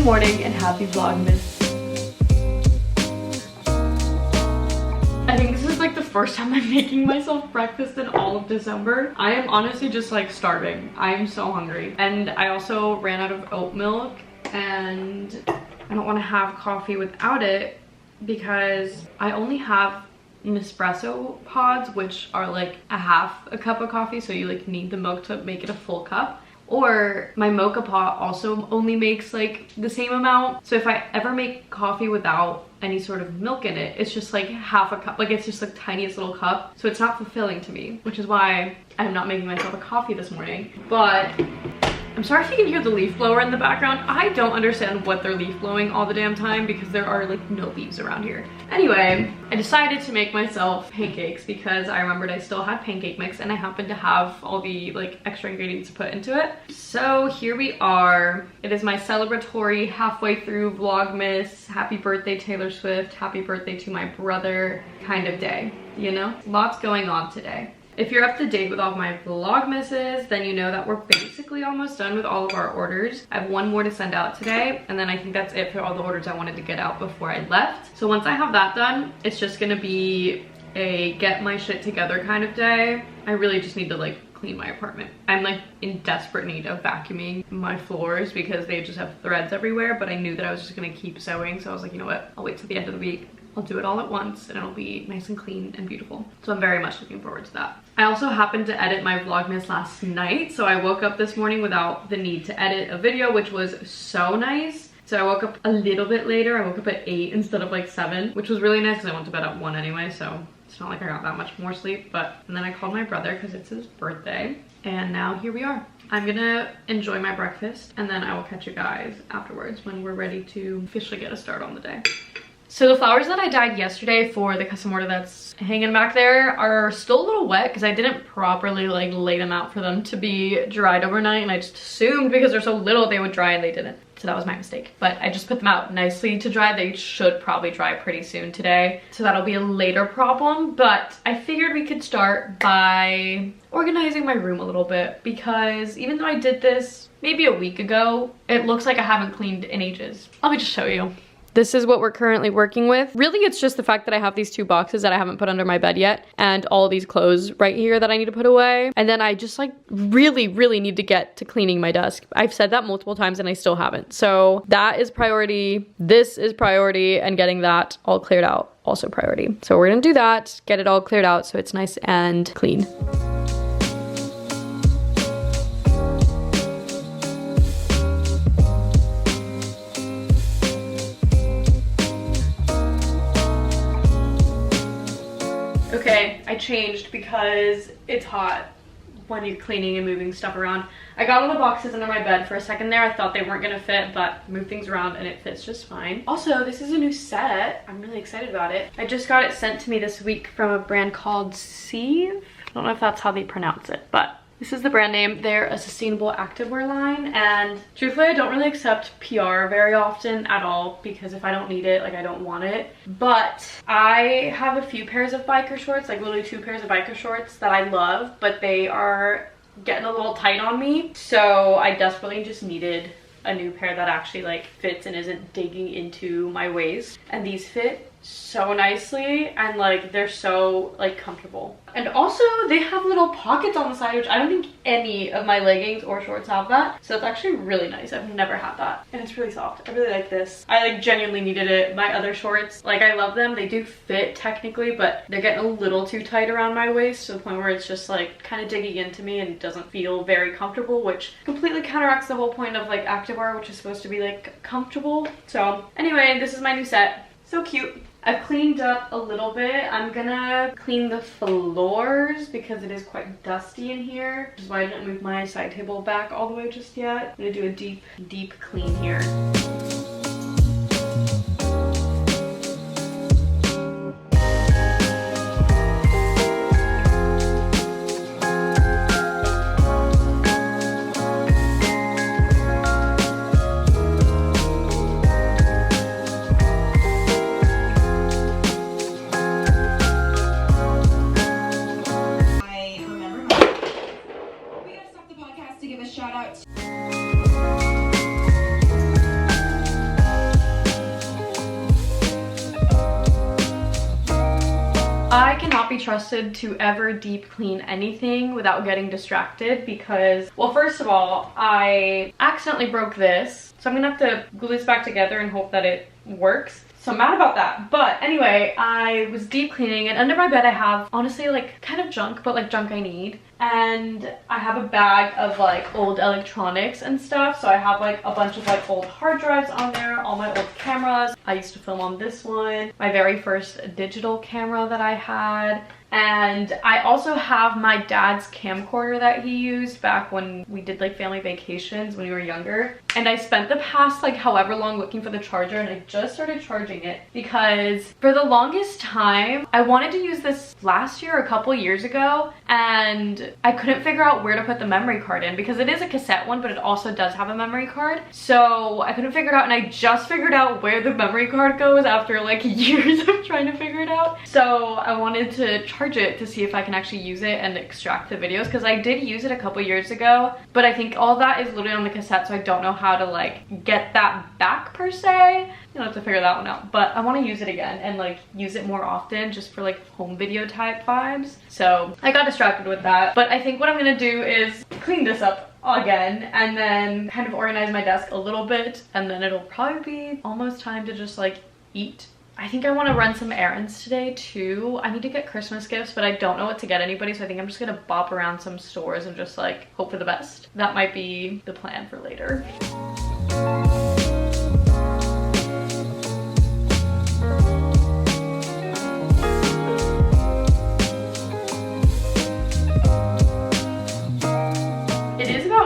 morning and happy Vlogmas. I think this is like the first time I'm making myself breakfast in all of December. I am honestly just like starving. I am so hungry. And I also ran out of oat milk and I don't want to have coffee without it because I only have Nespresso pods, which are like a half a cup of coffee. So you like need the milk to make it a full cup. Or my mocha pot also only makes like the same amount. So if I ever make coffee without any sort of milk in it, it's just like half a cup. Like it's just like tiniest little cup. So it's not fulfilling to me, which is why I'm not making myself a coffee this morning. But I'm sorry if you can hear the leaf blower in the background. I don't understand what they're leaf blowing all the damn time because there are like no leaves around here. Anyway, I decided to make myself pancakes because I remembered I still had pancake mix and I happened to have all the like extra ingredients to put into it. So here we are. It is my celebratory halfway through Vlogmas, happy birthday Taylor Swift, happy birthday to my brother kind of day, you know? Lots going on today. If you're up to date with all of my Vlogmases, then you know that we're basically almost done with all of our orders. I have one more to send out today, and then I think that's it for all the orders I wanted to get out before I left. So once I have that done, it's just gonna be a get my shit together kind of day. I really just need to like clean my apartment. I'm like in desperate need of vacuuming my floors because they just have threads everywhere, but I knew that I was just gonna keep sewing, so I was like, you know what, I'll wait till the end of the week. I'll do it all at once and it'll be nice and clean and beautiful. So I'm very much looking forward to that. I also happened to edit my Vlogmas last night. So I woke up this morning without the need to edit a video, which was so nice. So I woke up a little bit later. I woke up at 8 instead of like 7, which was really nice because I went to bed at 1 anyway. So it's not like I got that much more sleep. And then I called my brother because it's his birthday. And now here we are. I'm gonna enjoy my breakfast and then I will catch you guys afterwards when we're ready to officially get a start on the day. So the flowers that I dyed yesterday for the custom order that's hanging back there are still a little wet because I didn't properly like lay them out for them to be dried overnight, and I just assumed because they're so little they would dry and they didn't. So that was my mistake. But I just put them out nicely to dry. They should probably dry pretty soon today. So that'll be a later problem. But I figured we could start by organizing my room a little bit because even though I did this maybe a week ago, it looks like I haven't cleaned in ages. Let me just show you. This is what we're currently working with. Really, it's just the fact that I have these 2 boxes that I haven't put under my bed yet and all these clothes right here that I need to put away. And then I just like really need to get to cleaning my desk. I've said that multiple times and I still haven't. So that is priority. This is priority, and getting that all cleared out also priority. So we're gonna do that, get it all cleared out so it's nice and clean. Okay, I changed because it's hot when you're cleaning and moving stuff around. I got all the boxes under my bed for a second there. I thought they weren't gonna fit, but moved things around and it fits just fine. Also, this is a new set. I'm really excited about it. I just got it sent to me this week from a brand called Sieve. I don't know if that's how they pronounce it, but this is the brand name. They're a sustainable activewear line, and truthfully I don't really accept PR very often at all because if I don't need it, like I don't want it. But I have a few pairs of biker shorts, like literally 2 pairs of biker shorts that I love, but they are getting a little tight on me. So I desperately just needed a new pair that actually like fits and isn't digging into my waist. And these fit so nicely and like they're so like comfortable. And also they have little pockets on the side, which I don't think any of my leggings or shorts have that. So it's actually really nice. I've never had that. And it's really soft. I really like this. I like genuinely needed it. My other shorts, like I love them. They do fit technically, but they're getting a little too tight around my waist to the point where it's just like kind of digging into me and it doesn't feel very comfortable, which completely counteracts the whole point of like activewear, which is supposed to be like comfortable. So anyway, this is my new set. So cute. I've cleaned up a little bit. I'm gonna clean the floors because it is quite dusty in here, which is why I didn't move my side table back all the way just yet. I'm gonna do a deep clean here. I cannot be trusted to ever deep clean anything without getting distracted because, well, first of all, I accidentally broke this. So I'm gonna have to glue this back together and hope that it works. So I'm mad about that. But anyway, I was deep cleaning and under my bed I have honestly like kind of junk, but like junk I need. And I have a bag of like old electronics and stuff. So I have like a bunch of like old hard drives on there, all my old cameras. I used to film on this one, my very first digital camera that I had. And I also have my dad's camcorder that he used back when we did like family vacations when we were younger. And I spent the past like however long looking for the charger, and I just started charging it because for the longest time I wanted to use this last year, a couple years ago, and I couldn't figure out where to put the memory card in because it is a cassette one, but it also does have a memory card. So I couldn't figure it out, and I just figured out where the memory card goes after like years of trying to figure it out. So I wanted to charge it to see if I can actually use it and extract the videos because I did use it a couple years ago, but I think all that is literally on the cassette, so I don't know how to like get that back per se. You'll have to figure that one out, but I want to use it again and like use it more often just for like home video type vibes. So I got distracted with that, but I think what I'm gonna do is clean this up again and then kind of organize my desk a little bit, and then it'll probably be almost time to just like eat. I think I want to run some errands today too. I need to get Christmas gifts, but I don't know what to get anybody, so I think I'm just gonna bop around some stores and just like hope for the best. That might be the plan for later.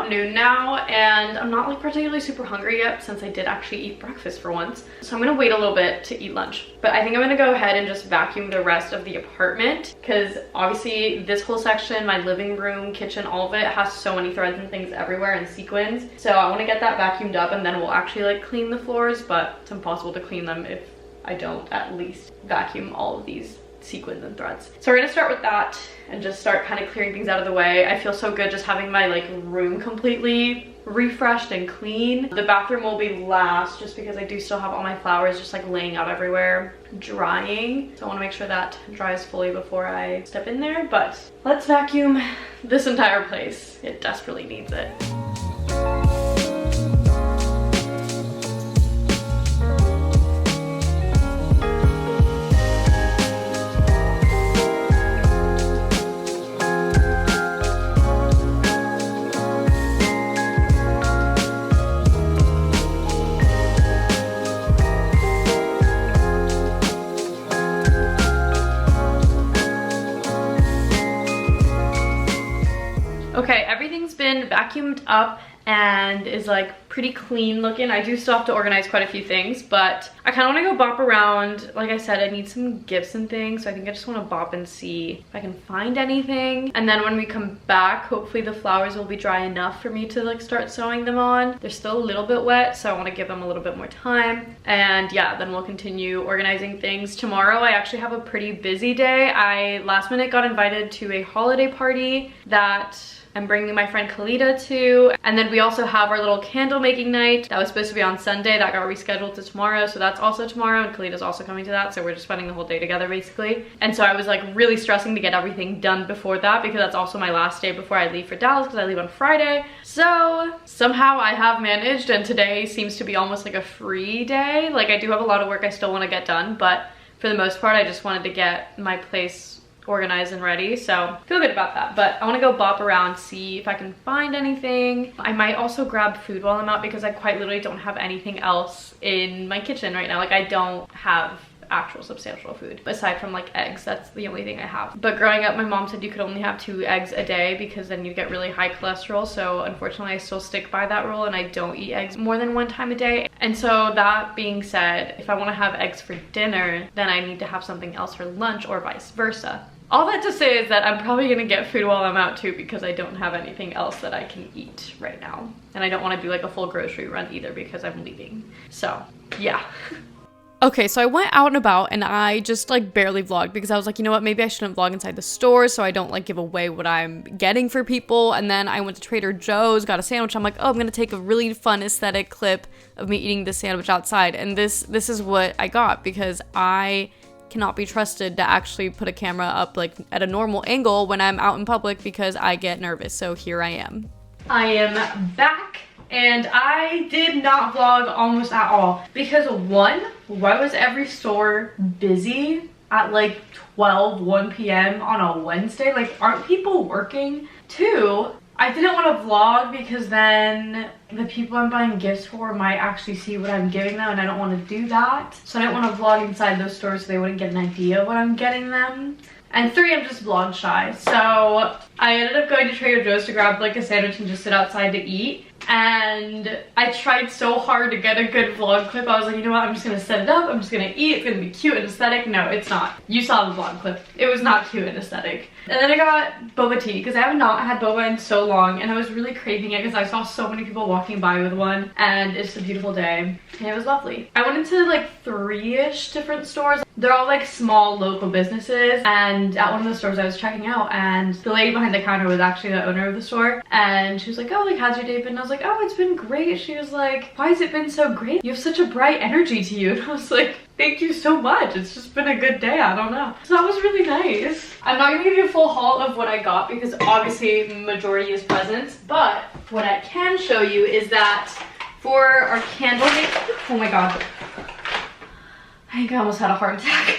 Noon now, and I'm not like particularly super hungry yet since I did actually eat breakfast for once, so I'm gonna wait a little bit to eat lunch. But I think I'm gonna go ahead and just vacuum the rest of the apartment because obviously this whole section, my living room, kitchen, all of it has so many threads and things everywhere and sequins, so I want to get that vacuumed up and then we'll actually like clean the floors, but it's impossible to clean them if I don't at least vacuum all of these sequins and threads. So we're gonna start with that and just start kind of clearing things out of the way. I feel so good just having my like room completely refreshed and clean. The bathroom will be last just because I do still have all my flowers just like laying out everywhere drying, so I want to make sure that dries fully before I step in there. But let's vacuum this entire place. It desperately needs it. Okay, everything's been vacuumed up and is like pretty clean looking. I do still have to organize quite a few things, but I kind of want to go bop around. Like I said, I need some gifts and things, so I think I just want to bop and see if I can find anything. And then when we come back, hopefully the flowers will be dry enough for me to like start sewing them on. They're still a little bit wet, so I want to give them a little bit more time. And yeah, then we'll continue organizing things. Tomorrow I actually have a pretty busy day. I last minute got invited to a holiday party that I'm bringing my friend Kalita to, and then we also have our little candle making night that was supposed to be on Sunday that got rescheduled to tomorrow, so that's also tomorrow, and Kalita's also coming to that, so we're just spending the whole day together basically. And so I was like really stressing to get everything done before that because that's also my last day before I leave for Dallas because I leave on Friday. So somehow I have managed, and today seems to be almost like a free day. Like I do have a lot of work I still want to get done, but for the most part I just wanted to get my place organized and ready, so feel good about that. But I want to go bop around, see if I can find anything. I might also grab food while I'm out because I quite literally don't have anything else in my kitchen right now. Like I don't have actual substantial food aside from like eggs. That's the only thing I have. But growing up, my mom said you could only have 2 eggs a day because then you get really high cholesterol, so unfortunately I still stick by that rule and I don't eat eggs more than 1 time a day. And so that being said, if I want to have eggs for dinner, then I need to have something else for lunch or vice versa. All that to say is that I'm probably gonna get food while I'm out too because I don't have anything else that I can eat right now. And I don't want to do like a full grocery run either because I'm leaving. So yeah. Okay, so I went out and about and I just like barely vlogged because I was like, you know what, maybe I shouldn't vlog inside the store so I don't like give away what I'm getting for people. And then I went to Trader Joe's, got a sandwich. I'm like, oh, I'm gonna take a really fun aesthetic clip of me eating this sandwich outside. And this is what I got because I cannot be trusted to actually put a camera up like at a normal angle when I'm out in public because I get nervous. So here I am. I am back and I did not vlog almost at all because one, why was every store busy at like 1 p.m. on a Wednesday? Like, aren't people working? Two, I didn't want to vlog because then the people I'm buying gifts for might actually see what I'm giving them, and I don't want to do that. So I didn't want to vlog inside those stores so they wouldn't get an idea of what I'm getting them. And three, I'm just vlog shy. So I ended up going to Trader Joe's to grab like a sandwich and just sit outside to eat. And I tried so hard to get a good vlog clip. I was like, you know what, I'm just gonna set it up, I'm just gonna eat, it's gonna be cute and aesthetic. No, it's not. You saw the vlog clip. It was not cute and aesthetic. And then I got boba tea because I have not had boba in so long and I was really craving it because I saw so many people walking by with one, and it's a beautiful day and it was lovely. I went into like 3-ish different stores. They're all like small local businesses, and at one of the stores I was checking out, and the lady behind the counter was actually the owner of the store, and she was like, oh, like, how's your day been? And I was like, oh, it's been great. She was like, why has it been so great? You have such a bright energy to you. And I was like, thank you so much. It's just been a good day. I don't know. So that was really nice. I'm not gonna give you a full haul of what I got because obviously majority is presents, but what I can show you is that for our candle making, oh my god, I think I almost had a heart attack.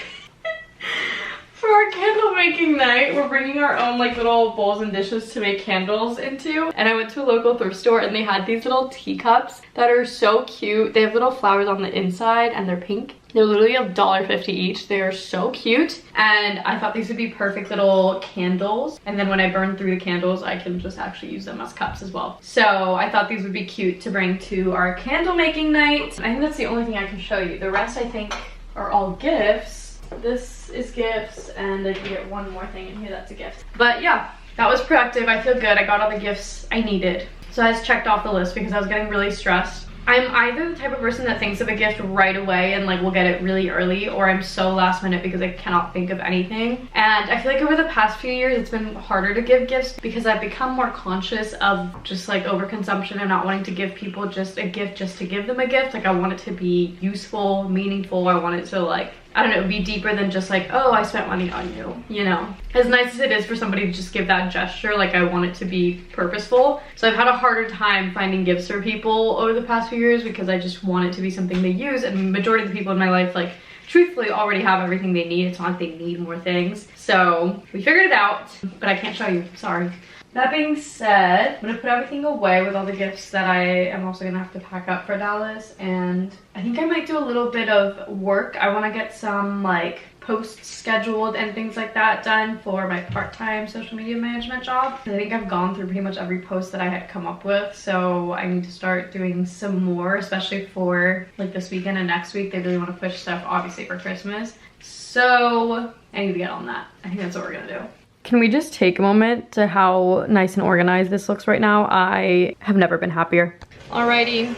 For our candle making night, we're bringing our own like little bowls and dishes to make candles into. And I went to a local thrift store and they had these little teacups that are so cute. They have little flowers on the inside and they're pink. They're literally $1.50 each. They are so cute. And I thought these would be perfect little candles. And then when I burn through the candles, I can just actually use them as cups as well. So I thought these would be cute to bring to our candle making night. I think that's the only thing I can show you. The rest I think are all gifts. This is gifts, and I can get one more thing in here that's a gift. But yeah, that was productive. I feel good. I got all the gifts I needed. So I just checked off the list because I was getting really stressed. I'm either the type of person that thinks of a gift right away and like will get it really early, or I'm so last minute because I cannot think of anything. And I feel like over the past few years it's been harder to give gifts because I've become more conscious of just like overconsumption and not wanting to give people just a gift just to give them a gift. Like I want it to be useful, meaningful. I want it to like, I don't know, be deeper than just like, oh, I spent money on you, you know? As nice as it is for somebody to just give that gesture, like I want it to be purposeful. So I've had a harder time finding gifts for people over the past few years because I just want it to be something they use, and the majority of the people in my life, like, truthfully already have everything they need. It's not like they need more things. So we figured it out, but I can't show you, sorry. That being said, I'm gonna put everything away with all the gifts that I am also gonna have to pack up for Dallas, and I think I might do a little bit of work. I wanna get some like posts scheduled and things like that done for my part-time social media management job. I think I've gone through pretty much every post that I had come up with, so I need to start doing some more, especially for like this weekend and next week. They really want to push stuff obviously for Christmas, so I need to get on that. I think that's what we're gonna do. Can we just take a moment to how nice and organized this looks right now? I have never been happier. Alrighty,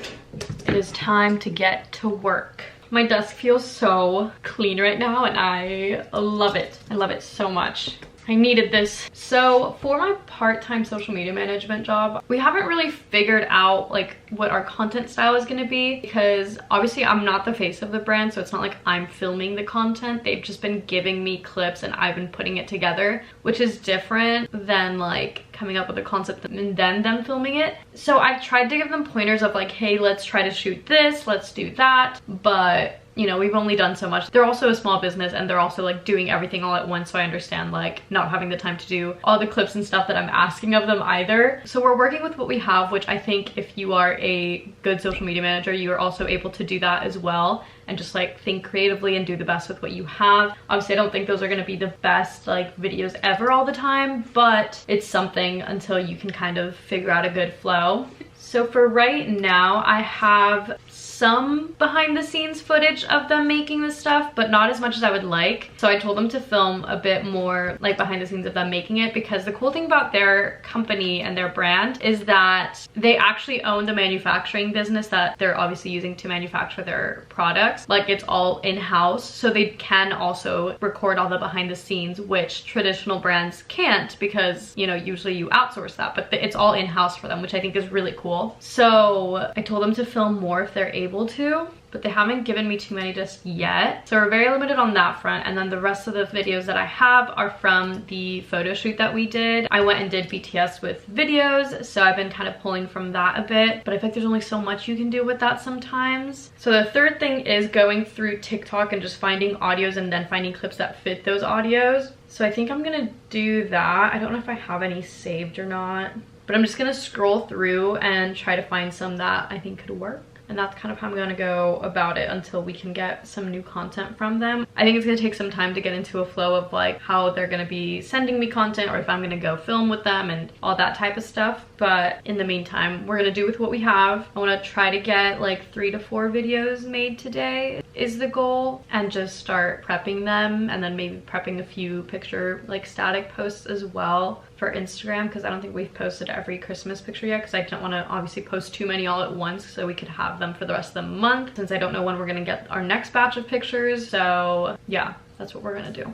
it is time to get to work. My desk feels so clean right now and I love it. I love it so much. I needed this. So for my part-time social media management job, we haven't really figured out like what our content style is gonna be, because obviously I'm not the face of the brand, so it's not like I'm filming the content. They've just been giving me clips and I've been putting it together, which is different than like coming up with a concept and then them filming it. So I've tried to give them pointers of like, hey, let's try to shoot this, let's do that, but you know, we've only done so much. They're also a small business and they're also like doing everything all at once, so I understand like not having the time to do all the clips and stuff that I'm asking of them either. So we're working with what we have, which I think if you are a good social media manager, you are also able to do that as well and just like think creatively and do the best with what you have. Obviously I don't think those are gonna be the best like videos ever all the time, but it's something until you can kind of figure out a good flow. So for right now, I have some behind the scenes footage of them making this stuff, but not as much as I would like. So I told them to film a bit more like behind the scenes of them making it, because the cool thing about their company and their brand is that they actually own the manufacturing business that they're obviously using to manufacture their products. Like it's all in-house, so they can also record all the behind the scenes, which traditional brands can't, because you know, usually you outsource that, but it's all in-house for them, which I think is really cool. So I told them to film more if they're able to. but they haven't given me too many just yet. So we're very limited on that front. And then the rest of the videos that I have are from the photo shoot that we did. I went and did BTS with videos, so I've been kind of pulling from that a bit, but I feel like there's only so much you can do with that sometimes. So the third thing is going through TikTok and just finding audios and then finding clips that fit those audios. So I think I'm gonna do that. I don't know if I have any saved or not, but I'm just gonna scroll through and try to find some that I think could work. And that's kind of how I'm gonna go about it until we can get some new content from them. I think it's gonna take some time to get into a flow of like how they're gonna be sending me content, or if I'm gonna go film with them and all that type of stuff. But in the meantime, we're gonna do with what we have. I wanna try to get like 3 to 4 videos made today is the goal, and just start prepping them, and then maybe prepping a few picture like static posts as well for Instagram, because I don't think we've posted every Christmas picture yet, because I don't want to obviously post too many all at once, so we could have them for the rest of the month, since I don't know when we're gonna get our next batch of pictures. So yeah, that's what we're gonna do.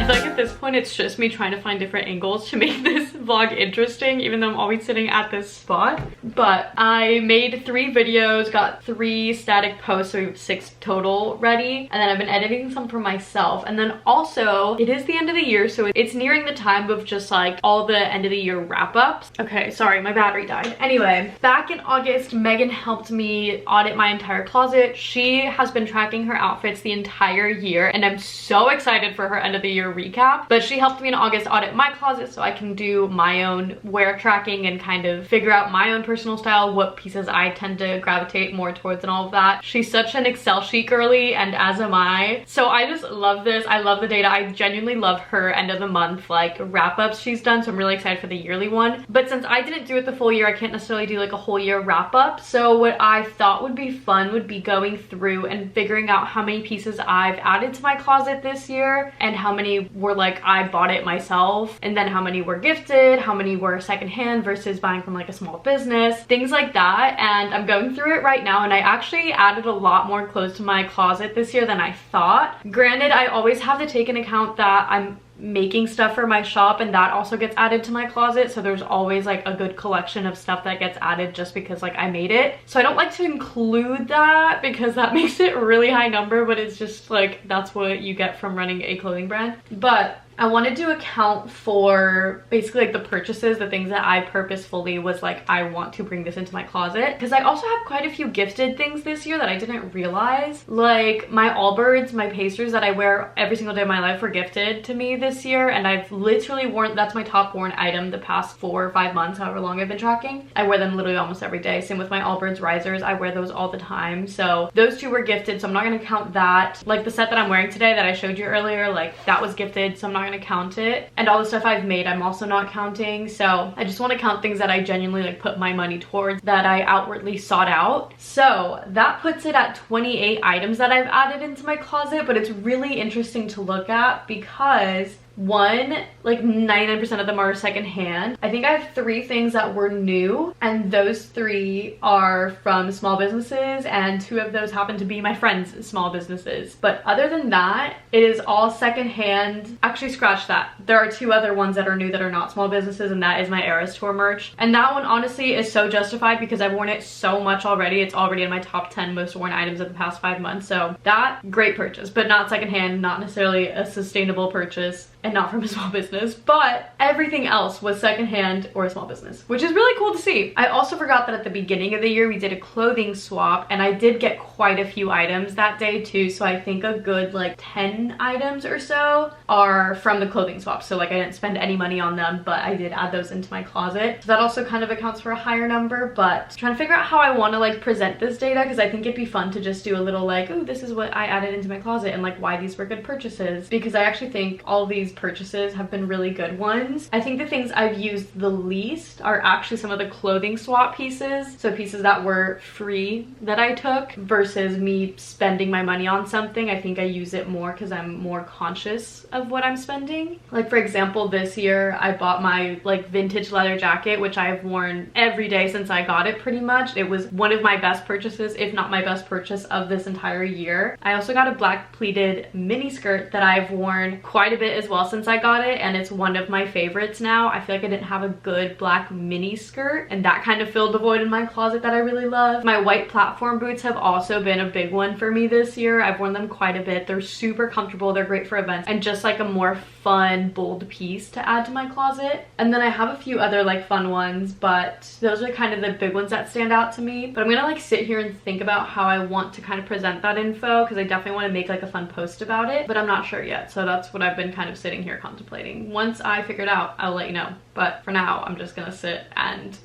At this point, it's just me trying to find different angles to make this vlog interesting, even though I'm always sitting at this spot. But I made 3 videos, got 3 static posts, so we have 6 total ready, and then I've been editing some for myself. And then also, it is the end of the year, so it's nearing the time of just like all the end of the year wrap-ups. Okay, sorry, my battery died. Anyway, back in August, Megan helped me audit my entire closet. She has been tracking her outfits the entire year, and I'm so excited for her end of the year recap. But she helped me in August audit my closet so I can do my own wear tracking and kind of figure out my own personal style, what pieces I tend to gravitate more towards and all of that. She's such an Excel sheet girly, and as am I. So I just love this. I love the data. I genuinely love her end of the month like wrap-ups she's done, so I'm really excited for the yearly one. But since I didn't do it the full year, I can't necessarily do like a whole year wrap-up. So what I thought would be fun would be going through and figuring out how many pieces I've added to my closet this year, and how many were like I bought it myself, and then how many were gifted, how many were secondhand versus buying from like a small business, things like that. And I'm going through it right now, and I actually added a lot more clothes to my closet this year than I thought. Granted, I always have to take into account that I'm making stuff for my shop, and that also gets added to my closet, so there's always like a good collection of stuff that gets added just because like I made it. So I don't like to include that because that makes it a really high number, but it's just like that's what you get from running a clothing brand. But I wanted to account for basically like the purchases, the things that I purposefully was like, I want to bring this into my closet. Because I also have quite a few gifted things this year that I didn't realize. Like my Allbirds, my pastries that I wear every single day of my life were gifted to me this year. And I've literally worn, that's my top worn item the past 4 or 5 months, however long I've been tracking. I wear them literally almost every day. Same with my Allbirds risers. I wear those all the time. So those 2 were gifted, so I'm not going to count that. Like the set that I'm wearing today that I showed you earlier, like that was gifted, so I'm not gonna count it. And all the stuff I've made, I'm also not counting. So I just want to count things that I genuinely like put my money towards, that I outwardly sought out. So that puts it at 28 items that I've added into my closet. But it's really interesting to look at because one, like 99% of them are secondhand. I think I have 3 things that were new, and those 3 are from small businesses, and 2 of those happen to be my friends' small businesses. But other than that, it is all secondhand. Actually, scratch that. There are 2 other ones that are new that are not small businesses, and that is my Eras Tour merch. And that one honestly is so justified because I've worn it so much already. It's already in my top 10 most worn items of the past 5 months. So that, great purchase, but not secondhand, not necessarily a sustainable purchase, and not from a small business. But everything else was secondhand or a small business, which is really cool to see. I also forgot that at the beginning of the year we did a clothing swap, and I did get quite a few items that day too. So I think a good like 10 items or so are from the clothing swap. So like I didn't spend any money on them, but I did add those into my closet. So that also kind of accounts for a higher number. But trying to figure out how I want to like present this data, because I think it'd be fun to just do a little like, oh, this is what I added into my closet and like why these were good purchases, because I actually think all of these purchases have been really good ones. I think the things I've used the least are actually some of the clothing swap pieces. So pieces that were free that I took versus me spending my money on something. I think I use it more because I'm more conscious of what I'm spending. Like for example, this year I bought my like vintage leather jacket, which I've worn every day since I got it pretty much. It was one of my best purchases, if not my best purchase of this entire year. I also got a black pleated mini skirt that I've worn quite a bit as well since I got it, and it's one of my favorites now. I feel like I didn't have a good black mini skirt, and that kind of filled the void in my closet that I really love. My white platform boots have also been a big one for me this year. I've worn them quite a bit. They're super comfortable, they're great for events, and just like a more fun, bold piece to add to my closet. And then I have a few other like fun ones, but those are kind of the big ones that stand out to me. But I'm gonna like sit here and think about how I want to kind of present that info, because I definitely want to make like a fun post about it, but I'm not sure yet. So that's what I've been kind of sitting here contemplating. Once I figure it out, I'll let you know. But for now, I'm just gonna sit and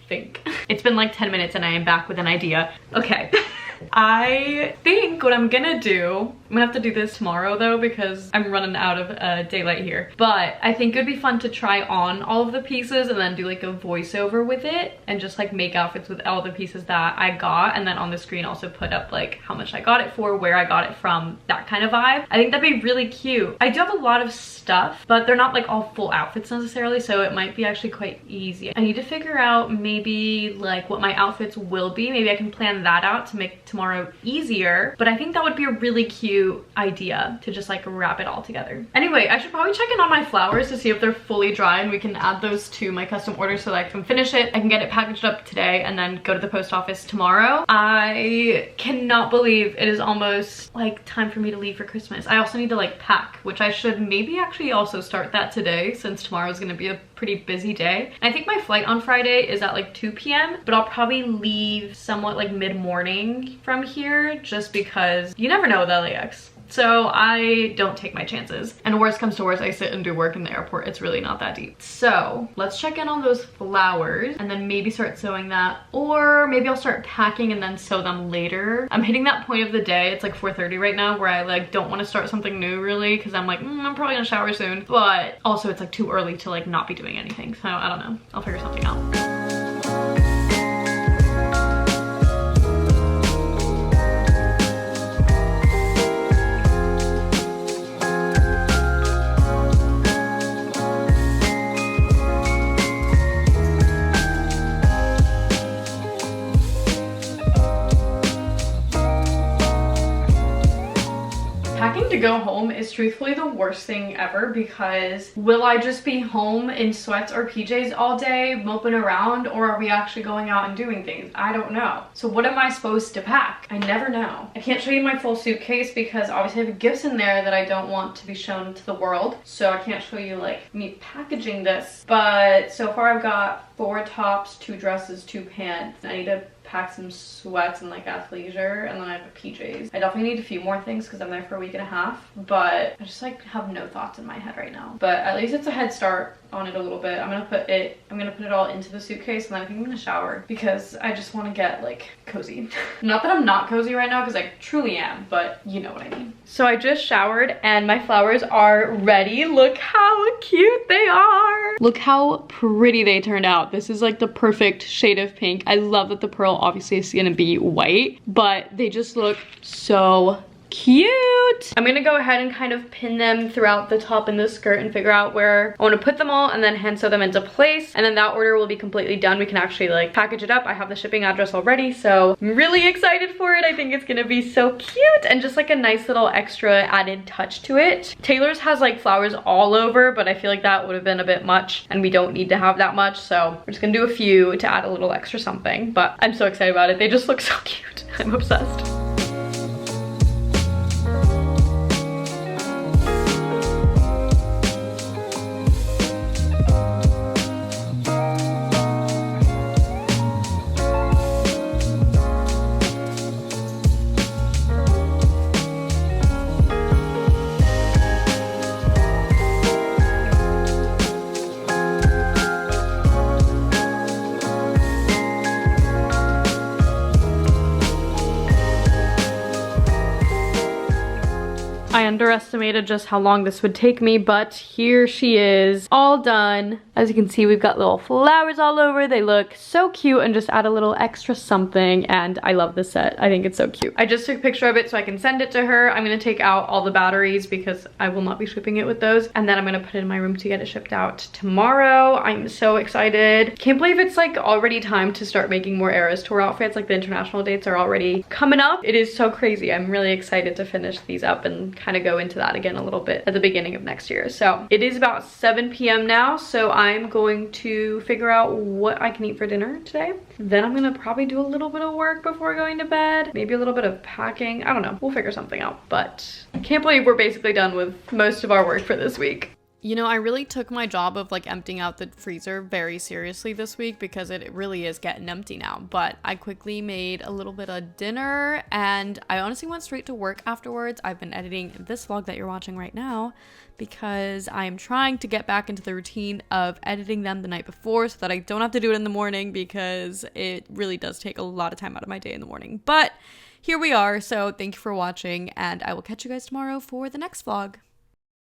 think. It's been like 10 minutes and I am back with an idea. Okay. I think what I'm gonna do, I'm gonna have to do this tomorrow though because I'm running out of daylight here, but I think it would be fun to try on all of the pieces and then do like a voiceover with it and just like make outfits with all the pieces that I got, and then on the screen also put up like how much I got it for, where I got it from, that kind of vibe. I think that'd be really cute. I do have a lot of stuff, but they're not like all full outfits necessarily, so it might be actually quite easy. I need to figure out maybe like what my outfits will be. Maybe I can plan that out to make tomorrow easier, but I think that would be a really cute idea to just like wrap it all together. Anyway, I should probably check in on my flowers to see if they're fully dry, and we can add those to my custom order so that I can finish it. I can get it packaged up today and then go to the post office tomorrow. I cannot believe it is almost like time for me to leave for Christmas. I also need to like pack, which I should maybe actually also start that today since tomorrow is going to be a pretty busy day. I think my flight on Friday is at like 2 p.m, but I'll probably leave somewhat like mid-morning from here just because you never know with LAX. So I don't take my chances. And worst comes to worst, I sit and do work in the airport. It's really not that deep. So let's check in on those flowers and then maybe start sewing that, or maybe I'll start packing and then sew them later. I'm hitting that point of the day, it's like 4:30 right now, where I like don't want to start something new really because I'm like, I'm probably gonna shower soon. But also it's like too early to like not be doing anything. So I don't know, I'll figure something out. Packing to go home is truthfully the worst thing ever, because will I just be home in sweats or PJs all day moping around, or are we actually going out and doing things? I don't know. So what am I supposed to pack? I never know. I can't show you my full suitcase because obviously I have gifts in there that I don't want to be shown to the world, so I can't show you like me packaging this. But so far I've got 4 tops, 2 dresses, 2 pants. I need to pack some sweats and like athleisure, and then I have a PJs. I definitely need a few more things because I'm there for a week and a half, but I just like have no thoughts in my head right now. But at least it's a head start on it a little bit. I'm gonna put it all into the suitcase, and then I think I'm gonna shower because I just want to get like cozy. Not that I'm not cozy right now because I truly am, but you know what I mean. So I just showered and my flowers are ready. Look how cute they are. Look how pretty they turned out. This is like the perfect shade of pink. I love that the pearl obviously is gonna be white, but they just look so cute. I'm gonna go ahead and kind of pin them throughout the top and the skirt and figure out where I want to put them all, and then hand sew them into place, and then that order will be completely done. We can actually like package it up. I have the shipping address already, so I'm really excited for it. I think it's gonna be so cute and just like a nice little extra added touch to it. Taylor's has like flowers all over, but I feel like that would have been a bit much and we don't need to have that much, so we're just gonna do a few to add a little extra something. But I'm so excited about it. They just look so cute. I'm obsessed. underestimated just how long this would take me, but here she is, all done. As you can see, we've got little flowers all over. They look so cute and just add a little extra something, and I love this set. I think it's so cute. I just took a picture of it so I can send it to her. I'm gonna take out all the batteries because I will not be shipping it with those, and then I'm gonna put it in my room to get it shipped out tomorrow. I'm so excited. Can't believe it's like already time to start making more Eras Tour outfits. Like the international dates are already coming up. It is so crazy. I'm really excited to finish these up and kind of go into that again a little bit at the beginning of next year. So it is about 7 p.m. now, so I'm going to figure out what I can eat for dinner today. Then I'm gonna probably do a little bit of work before going to bed, maybe a little bit of packing. I don't know, we'll figure something out, but I can't believe we're basically done with most of our work for this week. You know, I really took my job of like emptying out the freezer very seriously this week because it really is getting empty now. But I quickly made a little bit of dinner and I honestly went straight to work afterwards. I've been editing this vlog that you're watching right now because I'm trying to get back into the routine of editing them the night before so that I don't have to do it in the morning because it really does take a lot of time out of my day in the morning. But here we are, so thank you for watching and I will catch you guys tomorrow for the next vlog.